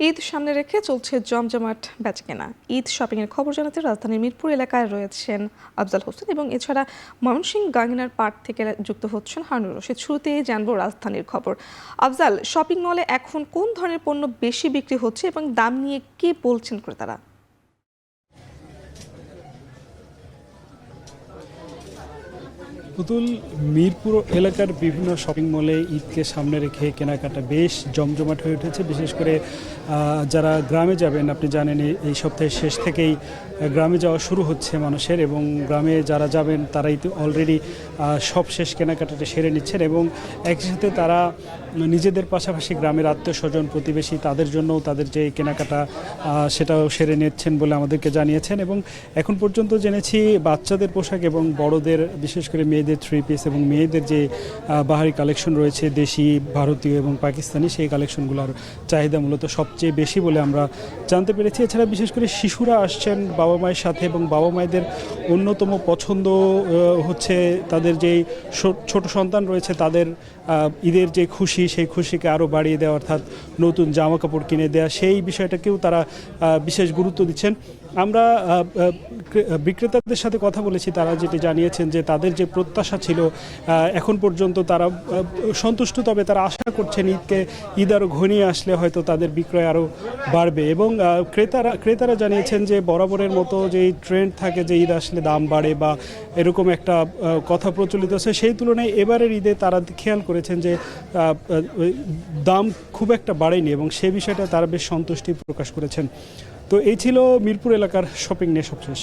ঈদ সামনে রেখে চলছে জমজমাট বেচাকেনা। ঈদ শপিংয়ের খবর জানাতে রাজধানীর মিরপুর এলাকায় রয়েছেন আফজাল হোসেন এবং এছাড়া ময়মনসিংহ গাঙ্গিনার পাড় থেকে যুক্ত হচ্ছেন হারুনুর রশিদ। শুরুতেই জানবো রাজধানীর খবর। আফজাল, শপিং মলে এখন কোন ধরনের পণ্য বেশি বিক্রি হচ্ছে এবং দাম নিয়ে কি বলছেন ক্রেতারা? পুতুল, মিরপুর এলাকার বিভিন্ন শপিং মলে ঈদকে সামনে রেখে কেনাকাটা বেশ জমজমাট হয়ে উঠেছে। বিশেষ করে যারা গ্রামে যাবেন, আপনি জানেন এই সপ্তাহের শেষ থেকেই গ্রামে যাওয়া শুরু হচ্ছে মানুষের, এবং গ্রামে যারা যাবেন তারাই তো অলরেডি সব শেষ কেনাকাটাটা সেরে নিচ্ছেন এবং একই সাথে তারা নিজেদের পাশাপাশি গ্রামের আত্মীয় স্বজন প্রতিবেশী তাদের জন্যও তাদের যে কেনাকাটা সেটাও সেরে নিচ্ছেন বলে আমাদেরকে জানিয়েছেন। এবং এখন পর্যন্ত জেনেছি বাচ্চাদের পোশাক এবং বড়দের, বিশেষ করে মেয়েদের থ্রি পিস এবং মেয়েদের যে বাহারি কালেকশন রয়েছে দেশি, ভারতীয় এবং পাকিস্তানি, সেই কালেকশনগুলোর চাহিদা মূলত সবচেয়ে বেশি বলে আমরা জানতে পেরেছি। এছাড়া বিশেষ করে শিশুরা আসছেন বাবা মায়ের সাথে এবং বাবা মায়েদের অন্যতম পছন্দ হচ্ছে তাদের যেই ছোট সন্তান রয়েছে তাদের ঈদের যে খুশি, সেই খুশিকে আরও বাড়িয়ে দেওয়া, অর্থাৎ নতুন জামা কাপড় কিনে দেওয়া, সেই বিষয়টাকেও তারা বিশেষ গুরুত্ব দিচ্ছেন। আমরা বিক্রেতাদের সাথে কথা বলেছি, তারা যেটি জানিয়েছেন যে তাদের যে প্রত্যাশা ছিল এখন পর্যন্ত তারা সন্তুষ্ট, তবে তারা আশা করছেন ঈদ আরও ঘনিয়ে আসলে হয়তো তাদের বিক্রয় আরও বাড়বে। এবং ক্রেতারা জানিয়েছেন যে বরাবরের মতো যেই ট্রেন্ড থাকে যে ঈদ আসলে দাম বাড়ে বা এরকম একটা কথা প্রচলিত আছে, সেই তুলনায় এবারের ঈদে তারা খেয়াল করেছেন যে দাম খুব একটা বাড়েনি এবং সে বিষয়টা তারা বেশ সন্তুষ্টি প্রকাশ করেছেন। তো এই ছিল মিরপুর এলাকার শপিং নিয়ে সবশেষ।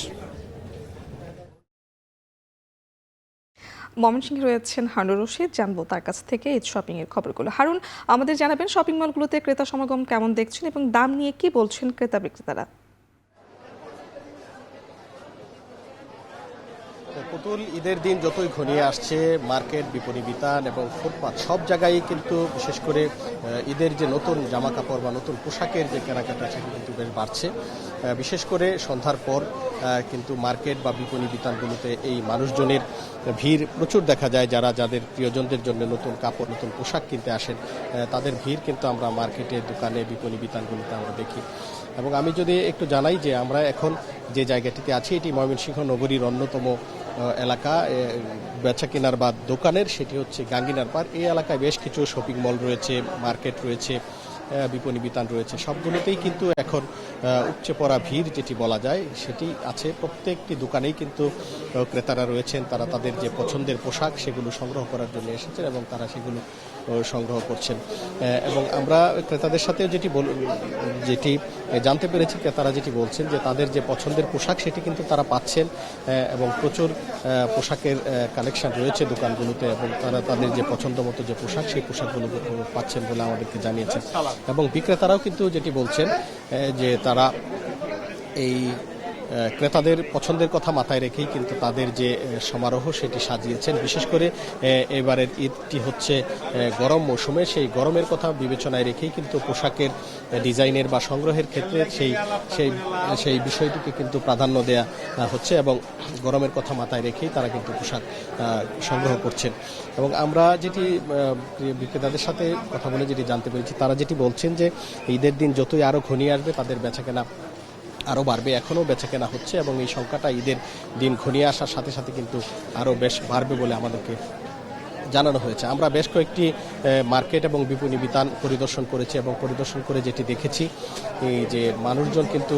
ময়মনসিংহে রয়েছেন হারুনুর রশিদ, জানবো তার কাছ থেকে ঈদ শপিং এর খবরগুলো। হারুন, আমাদের জানাবেন শপিং মলগুলোতে ক্রেতা সমাগম কেমন দেখছেন এবং দাম নিয়ে কি বলছেন ক্রেতা বিক্রেতারা? পুতুল, ঈদের দিন যতই ঘনিয়ে আসছে মার্কেট, বিপণী বিতান এবং ফুটপাত সব জায়গায় কিন্তু বিশেষ করে ঈদের যে নতুন জামা কাপড় বা নতুন পোশাকের যে কেনাকাটা সেটা কিন্তু বেশ বাড়ছে। বিশেষ করে সন্ধ্যার পর কিন্তু মার্কেট বা বিপণী বিতানগুলোতে এই মানুষজনের ভিড় প্রচুর দেখা যায়। যাদের প্রিয়জনদের জন্য নতুন কাপড়, নতুন পোশাক কিনতে আসেন, তাদের ভিড় কিন্তু আমরা মার্কেটে, দোকানে, বিপণী বিতানগুলোতে আমরা দেখি। এবং আমি যদি একটু জানাই যে আমরা এখন যে জায়গাটিতে আছি এটি ময়মনসিংহ নগরীর অন্যতম এলাকা বেচা কেনার বা দোকানের, সেটি হচ্ছে গাঙ্গিনার পাড়। এই এলাকায় বেশ কিছু শপিং মল রয়েছে, মার্কেট রয়েছে, বিপণী বিতান রয়েছে। সবগুলোতেই কিন্তু এখন উপচে পড়া ভিড় যেটি বলা যায় সেটি আছে। প্রত্যেকটি দোকানেই কিন্তু ক্রেতারা রয়েছেন, তারা তাদের যে পছন্দের পোশাক সেগুলো সংগ্রহ করার জন্য এসেছেন এবং তারা সেগুলো সংগ্রহ করছেন। এবং আমরা ক্রেতাদের সাথে যেটি জানতে পেরেছি, ক্রেতারা যেটি বলছেন যে তাদের যে পছন্দের পোশাক সেটি কিন্তু তারা পাচ্ছেন এবং প্রচুর পোশাকের কালেকশন রয়েছে দোকানগুলোতে এবং তারা তাদের যে পছন্দ মতো যে পোশাক সেই পোশাকগুলো পাচ্ছেন বলে আমাদেরকে জানিয়েছেন। এবং বিক্রেতারাও কিন্তু যেটি বলছেন যে তারা এই ক্রেতাদের পছন্দের কথা মাথায় রেখেই কিন্তু তাদের যে সমারোহ সেটি সাজিয়েছেন। বিশেষ করে এবারের ঈদটি হচ্ছে গরম মৌসুমে, সেই গরমের কথা বিবেচনায় রেখেই কিন্তু পোশাকের ডিজাইনের বা সংগ্রহের ক্ষেত্রে সেই বিষয়টিকে কিন্তু প্রাধান্য দেয়া হচ্ছে এবং গরমের কথা মাথায় রেখেই তারা কিন্তু পোশাক সংগ্রহ করছেন। এবং আমরা যেটি বিক্রেতাদের সাথে কথা বলে যেটি জানতে পেরেছি, তারা যেটি বলছেন যে ঈদের দিন যতই আরও ঘনিয়ে আসবে তাদের বেচাকেনা আরও বাড়বে। এখনও বেচাকেনা হচ্ছে এবং এই সংখ্যাটা ঈদের দিন ঘনিয়ে আসার সাথে সাথে কিন্তু আরও বেশ বাড়বে বলে আমাদেরকে জানানো হয়েছে। আমরা বেশ কয়েকটি মার্কেট এবং বিপণী বিতান পরিদর্শন করেছি এবং পরিদর্শন করে যেটি দেখেছি এই যে মানুষজন কিন্তু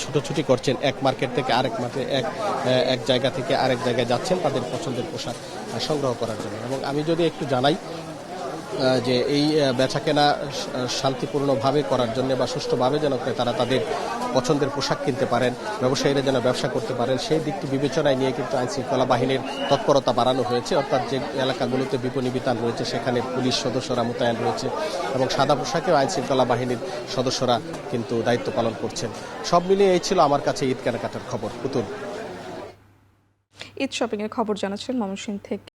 ছুটোছুটি করছেন, এক মার্কেট থেকে আরেক মার্কেট, এক জায়গা থেকে আরেক জায়গায় যাচ্ছেন তাদের পছন্দের পোশাক সংগ্রহ করার জন্য। এবং আমি যদি একটু জানাই যে এই বেচাকেনা শান্তিপূর্ণভাবে করার জন্য বা সুষ্ঠুভাবে যেন তারা তাদের পছন্দের পোশাক কিনতে পারেন, ব্যবসায়ীরা যেন ব্যবসা করতে পারেন, সেই দিকটি বিবেচনায় নিয়ে কিন্তু আইনশৃঙ্খলা বাহিনীর তৎপরতা বাড়ানো হয়েছে। অর্থাৎ যে এলাকাগুলোতে বিপণী বিতান রয়েছে সেখানে পুলিশ সদস্যরা মোতায়েন রয়েছে এবং সাদা পোশাকেও আইনশৃঙ্খলা বাহিনীর সদস্যরা কিন্তু দায়িত্ব পালন করছেন। সব মিলিয়ে এই ছিল আমার কাছে ঈদ কেনাকাটার খবর। পুতুল, ঈদ শপিং এর খবর জানাচ্ছেন ময়মনসিংহ থেকে